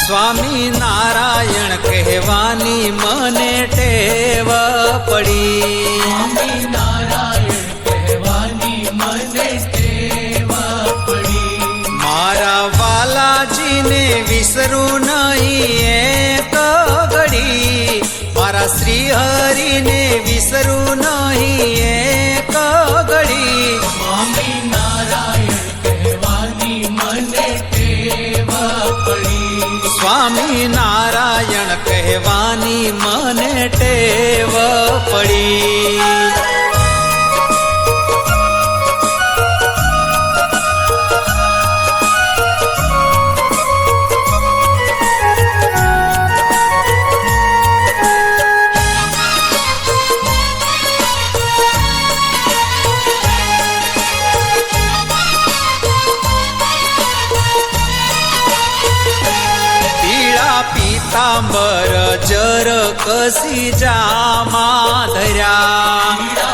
સ્વામી નારાયણ કહેવાની મને ટેવ પડી. સ્વામી નારાયણ કહેવાની મને ટેવ પડી. મારા વાલાજીને વિસરું નહીં એક ઘડી, મારા શ્રી હરિને વિસરું નહીં એક ઘડી. સ્વામી નારાયણ કહેવાની મને ટેવ પડી. સ્વામી નારાયણ કહેવાની મને ટેવ પડી. પીતાંબર જર કસી જામા ધર્યા,